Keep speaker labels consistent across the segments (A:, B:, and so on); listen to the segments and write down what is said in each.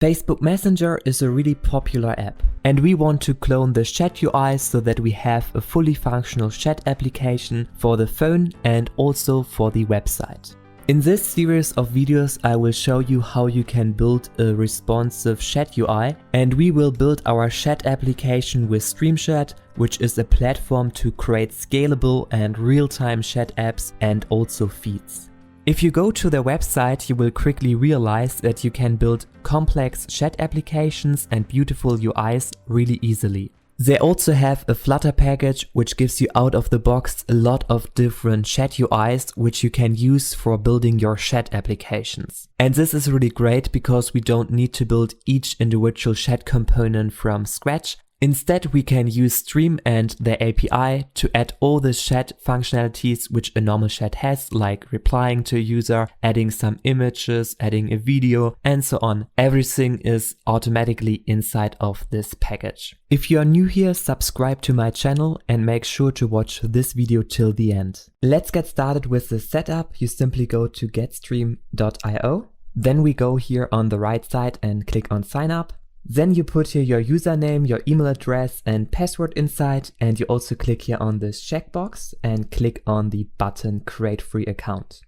A: Facebook Messenger is a really popular app, and we want to clone the chat UI so that we have a fully functional chat application for the phone and also for the website. In this series of videos I will show you how you can build a responsive chat UI, and we will build our chat application with StreamChat, which is a platform to create scalable and real-time chat apps and also feeds. If you go to their website, you will quickly realize that you can build complex chat applications and beautiful UIs really easily. They also have a Flutter package which gives you out of the box a lot of different chat UIs which you can use for building your chat applications. And this is really great because we don't need to build each individual chat component from scratch. Instead, we can use Stream and their API to add all the chat functionalities which a normal chat has, like replying to a user, adding some images, adding a video, and so on. Everything is automatically inside of this package. If you are new here, subscribe to my channel and make sure to watch this video till the end. Let's get started with the setup. You simply go to getstream.io. Then we go here on the right side and click on sign up. Then you put here your username, your email address and password inside, and you also click here on this checkbox and click on the button create free account.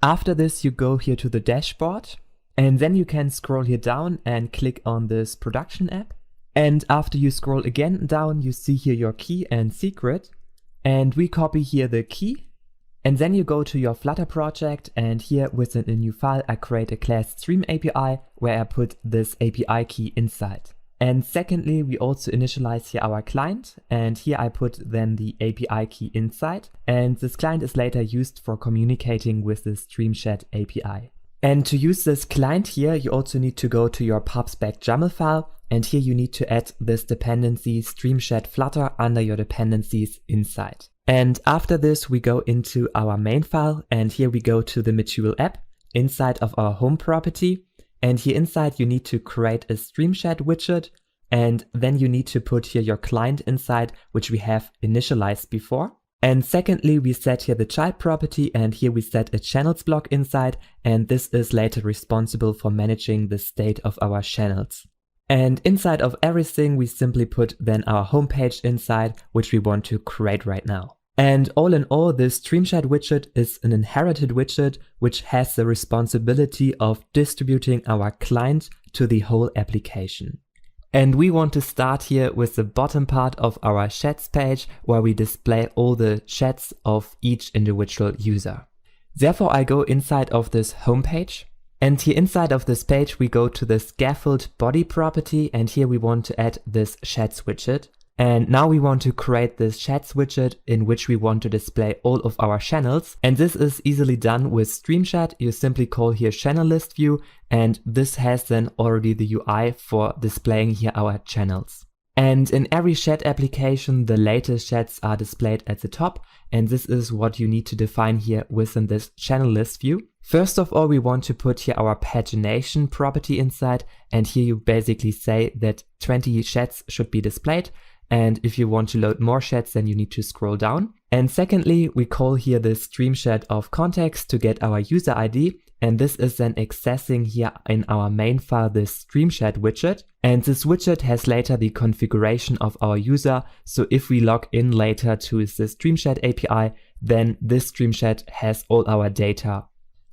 A: After this you go here to the dashboard, and then you can scroll here down and click on this production app. And after you scroll again down, you see here your key and secret, and we copy here the key. And then you go to your Flutter project, and here within a new file I create a class stream API where I put this API key inside. And secondly, we also initialize here our client, and here I put then the API key inside, and this client is later used for communicating with the StreamChat API. And to use this client here, you also need to go to your pubspec YAML file, and here you need to add this dependency StreamChat Flutter under your dependencies inside. And after this we go into our main file, and here we go to the material app inside of our home property, and here inside you need to create a StreamChat widget, and then you need to put here your client inside, which we have initialized before. And secondly, we set here the child property, and here we set a channels block inside, and this is later responsible for managing the state of our channels. And inside of everything we simply put then our homepage inside, which we want to create right now. And all in all, this StreamChat widget is an inherited widget which has the responsibility of distributing our client to the whole application. And we want to start here with the bottom part of our chats page where we display all the chats of each individual user. Therefore, I go inside of this homepage. And here inside of this page we go to the scaffold body property, and here we want to add this chats widget. And now we want to create this chats widget in which we want to display all of our channels. And this is easily done with StreamChat. You simply call here channel list view, and this has then already the UI for displaying here our channels. And in every chat application, the latest chats are displayed at the top, and this is what you need to define here within this channel list view. First of all, we want to put here our pagination property inside, and here you basically say that 20 chats should be displayed, and if you want to load more chats, then you need to scroll down. And secondly, we call here the StreamChat of context to get our user ID, and this is then accessing here in our main file this StreamChat widget, and this widget has later the configuration of our user, so if we log in later to the StreamChat API, then this StreamChat has all our data.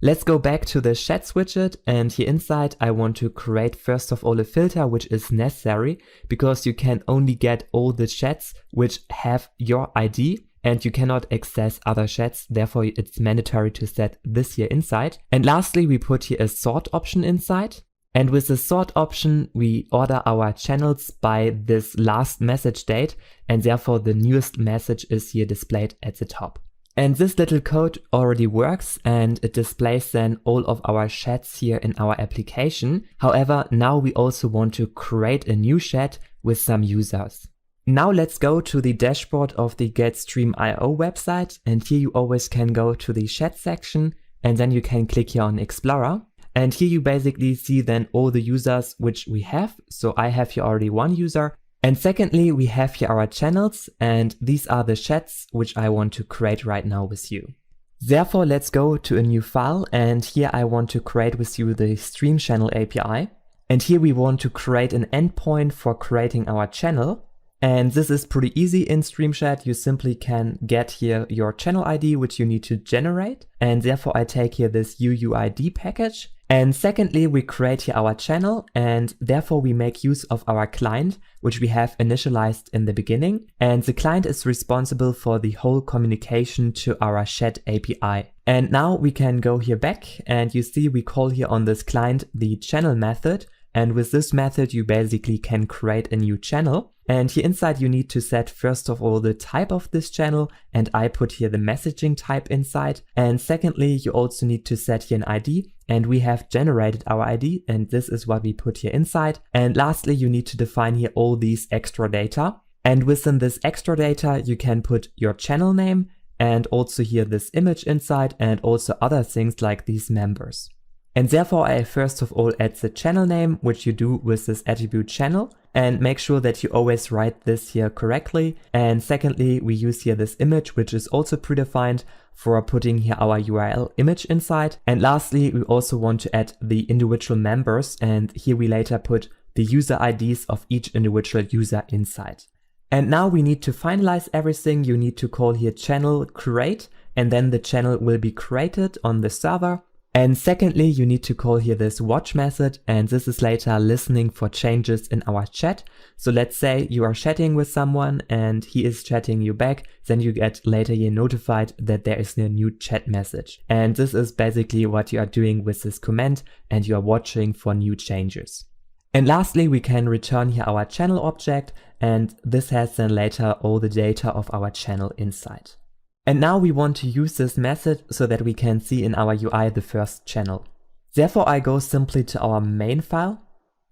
A: Let's go back to the chats widget, and here inside I want to create first of all a filter which is necessary because you can only get all the chats which have your ID, and you cannot access other chats, therefore it's mandatory to set this here inside. And lastly, we put here a sort option inside, and with the sort option we order our channels by this last message date, and therefore the newest message is here displayed at the top. And this little code already works, and it displays then all of our chats here in our application. However, now we also want to create a new chat with some users. Now let's go to the dashboard of the GetStream.io website, and here you always can go to the chat section, and then you can click here on Explorer. And here you basically see then all the users which we have. So I have here already one user. And secondly, we have here our channels, and these are the chats which I want to create right now with you. Therefore, let's go to a new file, and here I want to create with you the Stream Channel API. And here we want to create an endpoint for creating our channel. And this is pretty easy in Stream Chat. You simply can get here your channel ID, which you need to generate. And therefore I take here this UUID package. And secondly, we create here our channel, and therefore we make use of our client, which we have initialized in the beginning. And the client is responsible for the whole communication to our chat API. And now we can go here back, and you see we call here on this client the channel method. And with this method, you basically can create a new channel. And here inside, you need to set first of all the type of this channel, and I put here the messaging type inside. And secondly, you also need to set here an ID, and we have generated our ID, and this is what we put here inside. And lastly, you need to define here all these extra data. And within this extra data, you can put your channel name and also here this image inside, and also other things like these members. And therefore I first of all add the channel name, which you do with this attribute channel, and make sure that you always write this here correctly. And secondly, we use here this image, which is also predefined for putting here our URL image inside. And lastly, we also want to add the individual members, and here we later put the user IDs of each individual user inside. And now we need to finalize everything. You need to call here channel create, and then the channel will be created on the server. And secondly, you need to call here this watch method, and this is later listening for changes in our chat. So let's say you are chatting with someone and he is chatting you back, then you get later here notified that there is a new chat message. And this is basically what you are doing with this command, and you are watching for new changes. And lastly, we can return here our channel object, and this has then later all the data of our channel inside. And now we want to use this method so that we can see in our UI the first channel. Therefore, I go simply to our main file,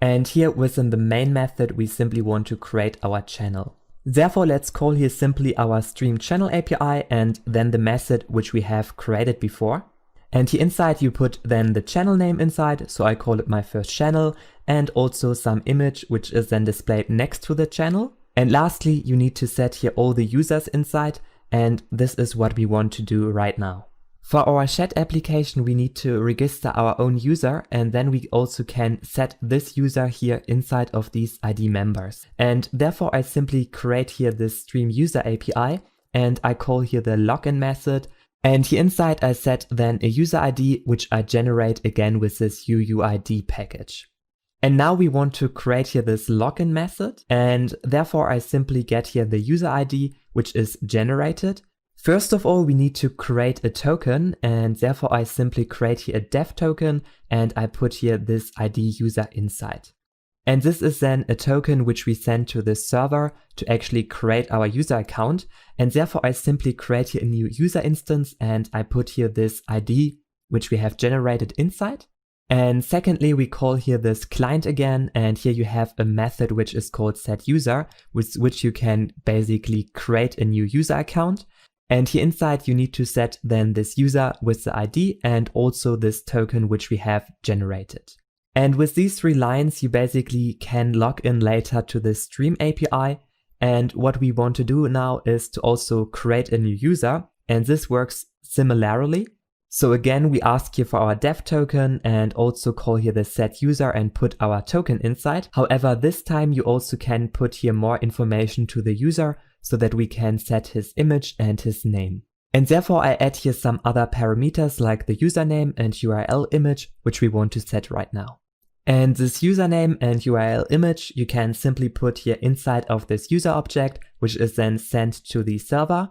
A: and here within the main method, we simply want to create our channel. Therefore, let's call here simply our stream channel API and then the method which we have created before. And here inside you put then the channel name inside, so I call it my first channel, and also some image which is then displayed next to the channel. And lastly, you need to set here all the users inside, and this is what we want to do right now. For our chat application, we need to register our own user, and then we also can set this user here inside of these ID members. And therefore I simply create here this stream user API, and I call here the login method. And here inside I set then a user ID, which I generate again with this UUID package. And now we want to create here this login method, and therefore I simply get here the user ID, which is generated. First of all, we need to create a token, and therefore I simply create here a DevToken, and I put here this ID user inside. And this is then a token which we send to the server to actually create our user account. And therefore I simply create here a new user instance, and I put here this ID, which we have generated inside. And secondly, we call here this client again, and here you have a method which is called setUser, with which you can basically create a new user account. And here inside you need to set then this user with the ID and also this token which we have generated. And with these 3 lines, you basically can log in later to the Stream API. And what we want to do now is to also create a new user, and this works similarly. So again, we ask here for our dev token and also call here the set user and put our token inside. However, this time you also can put here more information to the user so that we can set his image and his name. And therefore I add here some other parameters like the username and URL image, which we want to set right now. And this username and URL image you can simply put here inside of this user object, which is then sent to the server.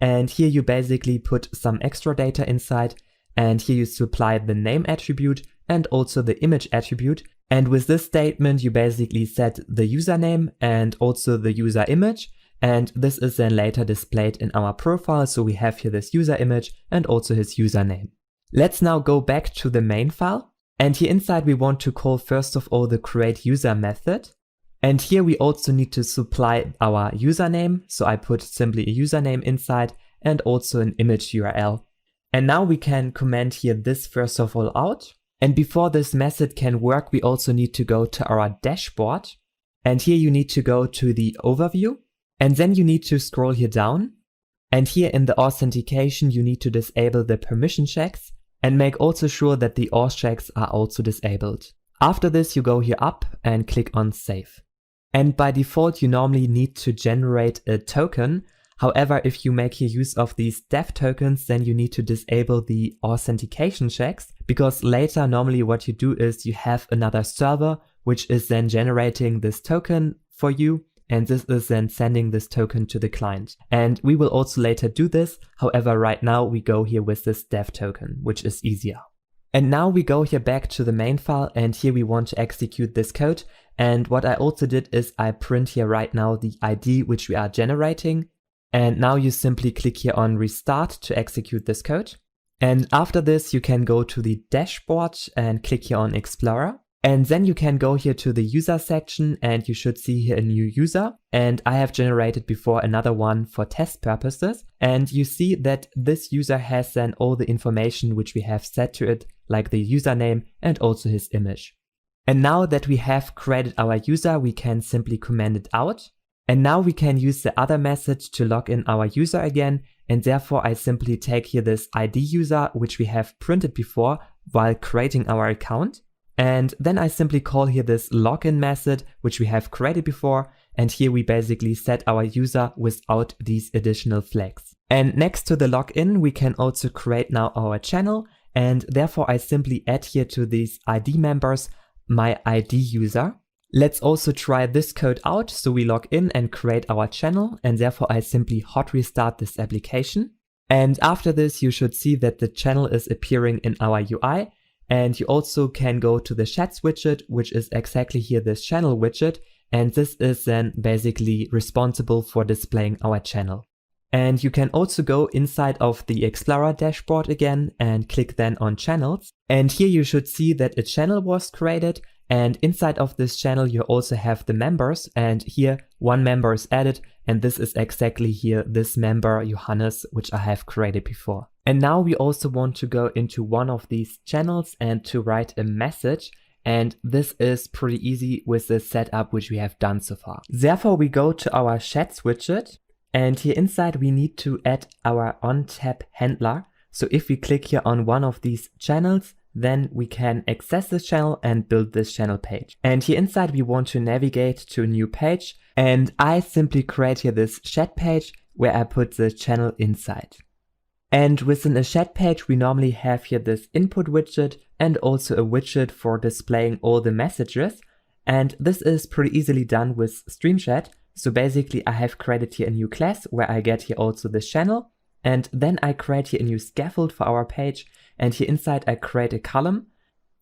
A: And here you basically put some extra data inside, and here you supply the name attribute and also the image attribute. And with this statement, you basically set the username and also the user image. And this is then later displayed in our profile. So we have here this user image and also his username. Let's now go back to the main file. And here inside, we want to call first of all the create user method. And here we also need to supply our username. So I put simply a username inside and also an image URL. And now we can comment here this first of all out. And before this method can work, we also need to go to our dashboard. And here you need to go to the overview. And then you need to scroll here down. And here in the authentication, you need to disable the permission checks and make also sure that the auth checks are also disabled. After this, you go here up and click on Save. And by default, you normally need to generate a token. However, if you make use of these DevTokens, then you need to disable the authentication checks, because later normally what you do is you have another server which is then generating this token for you, and this is then sending this token to the client. And we will also later do this. However, right now we go here with this DevToken, which is easier. And now we go here back to the main file, and here we want to execute this code. And what I also did is I print here right now the ID which we are generating. And now you simply click here on Restart to execute this code. And after this, you can go to the dashboard and click here on Explorer. And then you can go here to the user section, and you should see here a new user. And I have generated before another one for test purposes. And you see that this user has then all the information which we have set to it, like the username and also his image. And now that we have created our user, we can simply comment it out. And now we can use the other method to log in our user again. And therefore I simply take here this ID user, which we have printed before while creating our account. And then I simply call here this login method, which we have created before. And here we basically set our user without these additional flags. And next to the login, we can also create now our channel. And therefore I simply add here to these ID members my ID user. Let's also try this code out. So we log in and create our channel, and therefore I simply hot restart this application. And after this, you should see that the channel is appearing in our UI. And you also can go to the chats widget, which is exactly here this channel widget. And this is then basically responsible for displaying our channel. And you can also go inside of the Explorer dashboard again and click then on channels. And here you should see that a channel was created. And inside of this channel, you also have the members, and here one member is added. And this is exactly here this member Johannes, which I have created before. And now we also want to go into one of these channels and to write a message. And this is pretty easy with the setup which we have done so far. Therefore, we go to our chats widget, and here inside we need to add our on-tap handler. So if we click here on one of these channels, then we can access this channel and build this channel page. And here inside we want to navigate to a new page, and I simply create here this chat page where I put the channel inside. And within a chat page we normally have here this input widget and also a widget for displaying all the messages. And this is pretty easily done with Stream Chat. So basically I have created here a new class where I get here also this channel. And then I create here a new scaffold for our page. And here inside I create a column.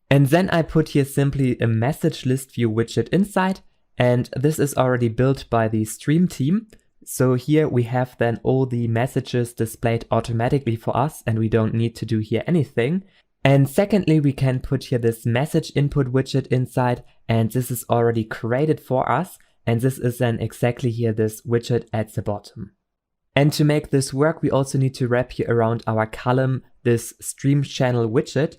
A: And then I put here simply a message list view widget inside. And this is already built by the Stream team. So here we have then all the messages displayed automatically for us, and we don't need to do here anything. And secondly, we can put here this message input widget inside, and this is already created for us. And this is then exactly here this widget at the bottom. And to make this work, we also need to wrap here around our column this stream channel widget.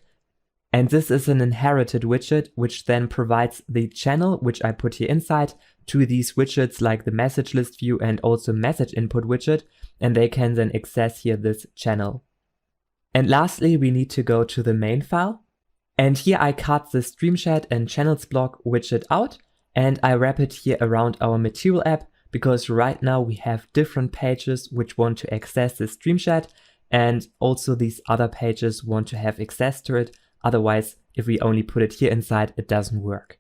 A: And this is an inherited widget, which then provides the channel, which I put here inside, to these widgets like the message list view and also message input widget. And they can then access here this channel. And lastly, we need to go to the main file. And here I cut the stream chat and channels block widget out. And I wrap it here around our material app, because right now we have different pages which want to access the stream chat, and also these other pages want to have access to it. Otherwise, if we only put it here inside, it doesn't work.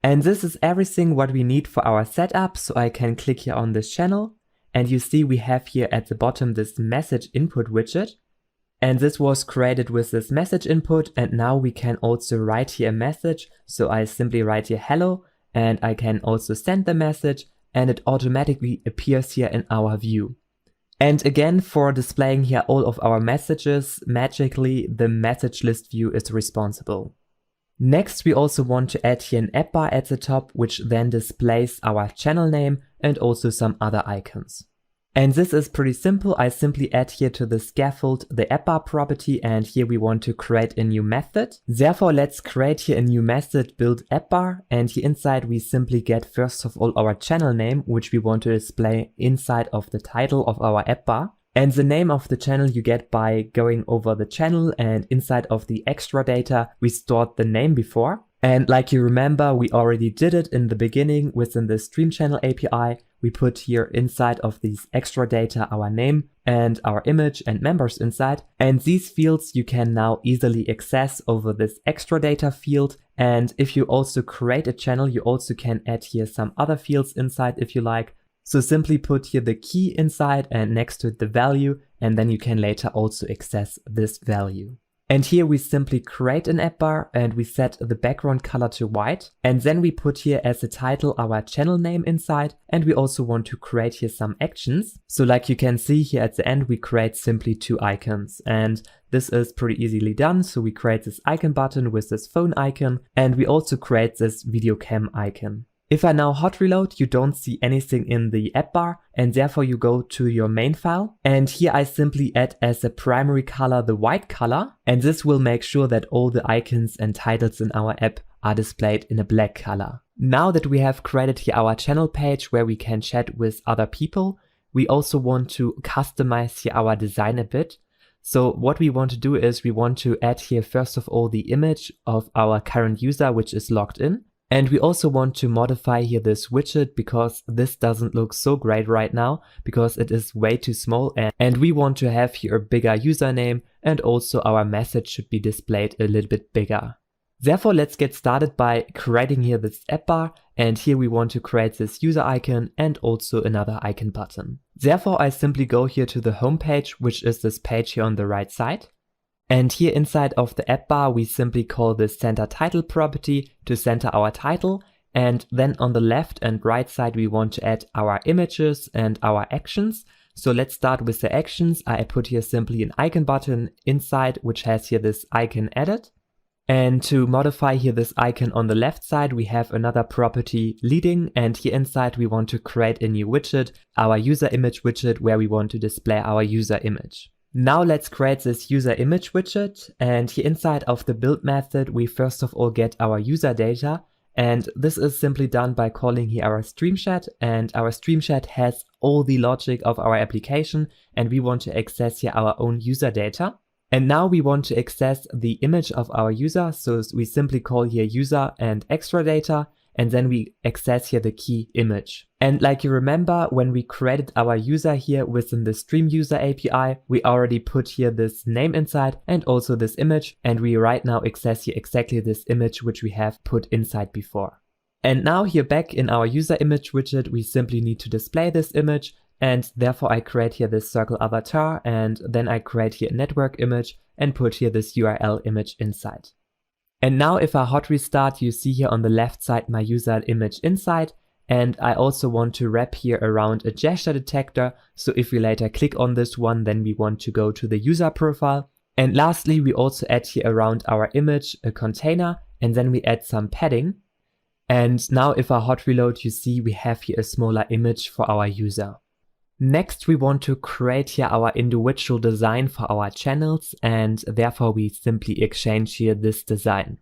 A: And this is everything what we need for our setup. So I can click here on this channel, and you see we have here at the bottom this message input widget. And this was created with this message input, and now we can also write here a message. So I simply write here hello, and I can also send the message, and it automatically appears here in our view. And again, for displaying here all of our messages, magically the message list view is responsible. Next, we also want to add here an app bar at the top, which then displays our channel name and also some other icons. And this is pretty simple. I simply add here to the scaffold the app bar property, and here we want to create a new method. Therefore, let's create here a new method build app bar, and here inside we simply get first of all our channel name, which we want to display inside of the title of our app bar. And the name of the channel you get by going over the channel, and inside of the extra data we stored the name before. And like you remember, we already did it in the beginning within the Stream Channel API. We put here inside of these extra data our name and our image and members inside. And these fields you can now easily access over this extra data field. And if you also create a channel, you also can add here some other fields inside if you like. So simply put here the key inside and next to it the value, and then you can later also access this value. And here we simply create an app bar and we set the background color to white. And then we put here as a title our channel name inside. And we also want to create here some actions. So like you can see here at the end, we create simply 2 icons. And this is pretty easily done. So we create this icon button with this phone icon. And we also create this video cam icon. If I now hot reload, you don't see anything in the app bar, and therefore you go to your main file. And here I simply add as a primary color the white color, and this will make sure that all the icons and titles in our app are displayed in a black color. Now that we have created here our channel page where we can chat with other people, we also want to customize here our design a bit. So what we want to do is we want to add here first of all the image of our current user which is logged in. And we also want to modify here this widget because this doesn't look so great right now because it is way too small, and we want to have here a bigger username, and also our message should be displayed a little bit bigger. Therefore, let's get started by creating here this app bar, and here we want to create this user icon and also another icon button. Therefore, I simply go here to the home page, which is this page here on the right side. And here inside of the app bar, we simply call this center title property to center our title. And then on the left and right side, we want to add our images and our actions. So let's start with the actions. I put here simply an icon button inside, which has here this icon added. And to modify here this icon on the left side, we have another property leading. And here inside, we want to create a new widget, our user image widget, where we want to display our user image. Now let's create this user image widget, and here inside of the build method we first of all get our user data, and this is simply done by calling here our stream chat, and our stream chat has all the logic of our application, and we want to access here our own user data. And now we want to access the image of our user, so we simply call here user and extra data, and then we access here the key image. And like you remember, when we created our user here within the Stream User API, we already put here this name inside and also this image, and we right now access here exactly this image which we have put inside before. And now here back in our user image widget, we simply need to display this image, and therefore I create here this circle avatar, and then I create here a network image and put here this URL image inside. And now if I hot restart, you see here on the left side my user image inside, and I also want to wrap here around a gesture detector, so if we later click on this one, then we want to go to the user profile. And lastly, we also add here around our image a container, and then we add some padding. And now if I hot reload, you see we have here a smaller image for our user. Next, we want to create here our individual design for our channels, and therefore we simply exchange here this design.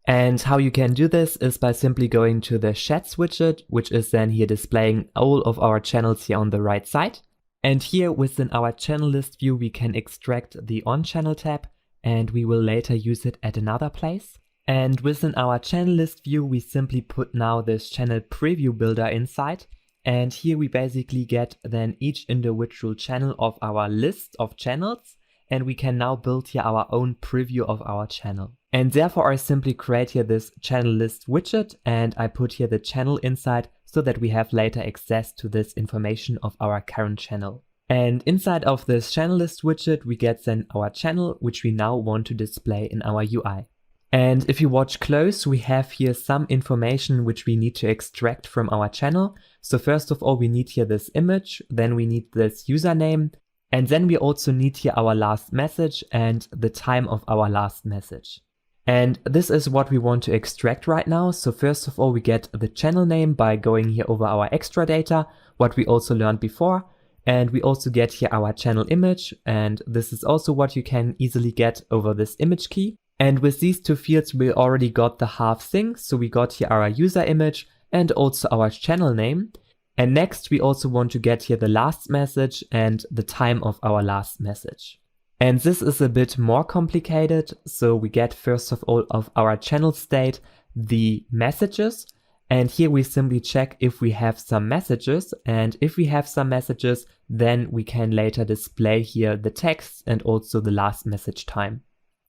A: And how you can do this is by simply going to the Chats widget, which is then here displaying all of our channels here on the right side. And here within our channel list view, we can extract the On Channel tab, and we will later use it at another place. And within our channel list view, we simply put now this channel preview builder inside. And here we basically get then each individual channel of our list of channels, and we can now build here our own preview of our channel. And therefore I simply create here this channel list widget, and I put here the channel inside so that we have later access to this information of our current channel. And inside of this channel list widget, we get then our channel, which we now want to display in our UI. And if you watch close, we have here some information which we need to extract from our channel. So first of all, we need here this image, then we need this username, and then we also need here our last message and the time of our last message. And this is what we want to extract right now. So first of all, we get the channel name by going here over our extra data, what we also learned before. And we also get here our channel image, and this is also what you can easily get over this image key. And with these two fields, we already got the half thing. So we got here our user image and also our channel name. And next, we also want to get here the last message and the time of our last message. And this is a bit more complicated. So we get first of all of our channel state the messages. And here we simply check if we have some messages. And if we have some messages, then we can later display here the text and also the last message time.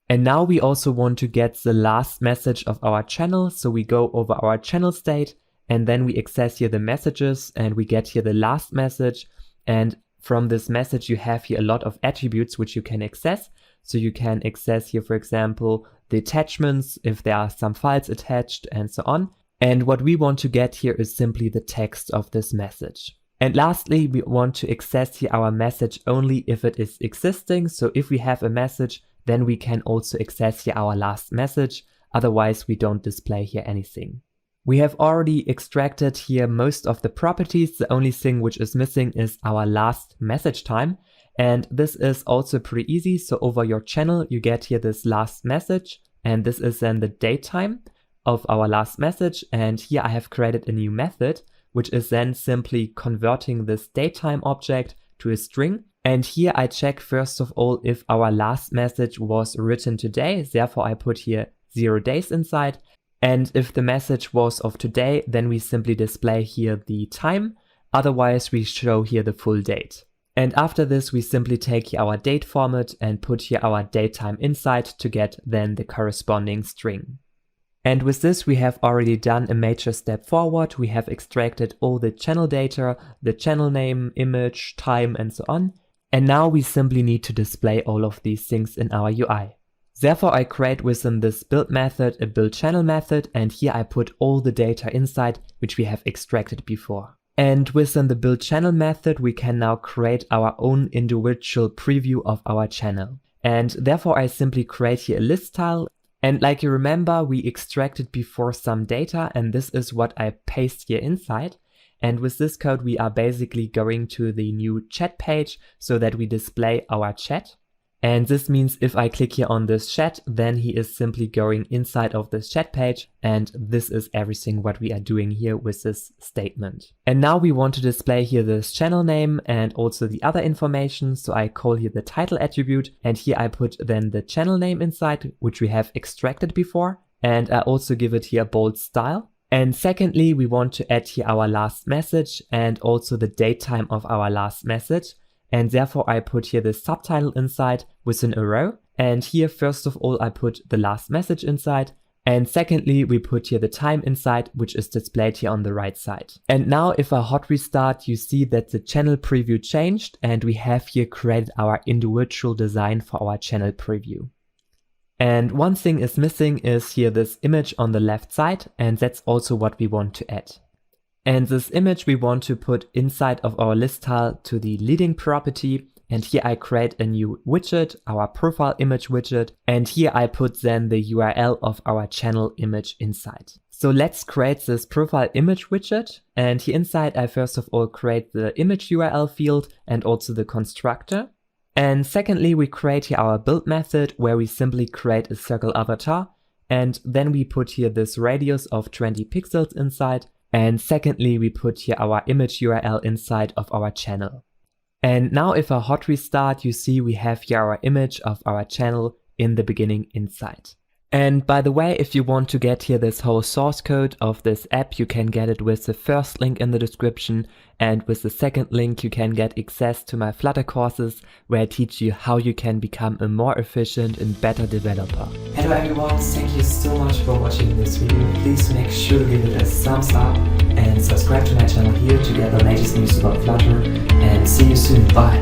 A: And now we also want to get the last message of our channel. So we go over our channel state and then we access here the messages and we get here the last message. And from this message, you have here a lot of attributes which you can access. So you can access here, for example, the attachments, if there are some files attached and so on. And what we want to get here is simply the text of this message. And lastly, we want to access here our message only if it is existing. So if we have a message, then we can also access here our last message. Otherwise, we don't display here anything. We have already extracted here most of the properties. The only thing which is missing is our last message time. And this is also pretty easy. So over your channel, you get here this last message. And this is then the date time of our last message. And here I have created a new method, which is then simply converting this datetime object to a string. And here I check first of all if our last message was written today. Therefore, I put here 0 days inside. And if the message was of today, then we simply display here the time. Otherwise, we show here the full date. And after this, we simply take here our date format and put here our datetime inside to get then the corresponding string. And with this, we have already done a major step forward. We have extracted all the channel data, the channel name, image, time, and so on. And now we simply need to display all of these things in our UI. Therefore, I create within this build method a build channel method, and here I put all the data inside which we have extracted before. And within the build channel method, we can now create our own individual preview of our channel. And therefore, I simply create here a list style. And like you remember, we extracted before some data, and this is what I paste here inside. And with this code, we are basically going to the new chat page so that we display our chat. And this means if I click here on this chat, then he is simply going inside of this chat page. And this is everything what we are doing here with this statement. And now we want to display here this channel name and also the other information. So I call here the title attribute, and here I put then the channel name inside, which we have extracted before. And I also give it here a bold style. And secondly, we want to add here our last message and also the date time of our last message. And therefore I put here the subtitle inside with an arrow. And here, first of all, I put the last message inside. And secondly, we put here the time inside, which is displayed here on the right side. And now if I hot restart, you see that the channel preview changed and we have here created our individual design for our channel preview. And one thing is missing is here this image on the left side, and that's also what we want to add. And this image we want to put inside of our list tile to the leading property. And here I create a new widget, our profile image widget. And here I put then the URL of our channel image inside. So let's create this profile image widget. And here inside, I first of all create the image URL field and also the constructor. And secondly, we create here our build method where we simply create a circle avatar. And then we put here this radius of 20 pixels inside. And secondly, we put here our image URL inside of our channel. And now if I hot restart, you see we have here our image of our channel in the beginning inside. And by the way, if you want to get here this whole source code of this app, you can get it with the first link in the description. And with the second link, you can get access to my Flutter courses where I teach you how you can become a more efficient and better developer. Hello everyone, thank you so much for watching this video. Please make sure to give it a thumbs up and subscribe to my channel here to get the latest news about Flutter. And see you soon, bye!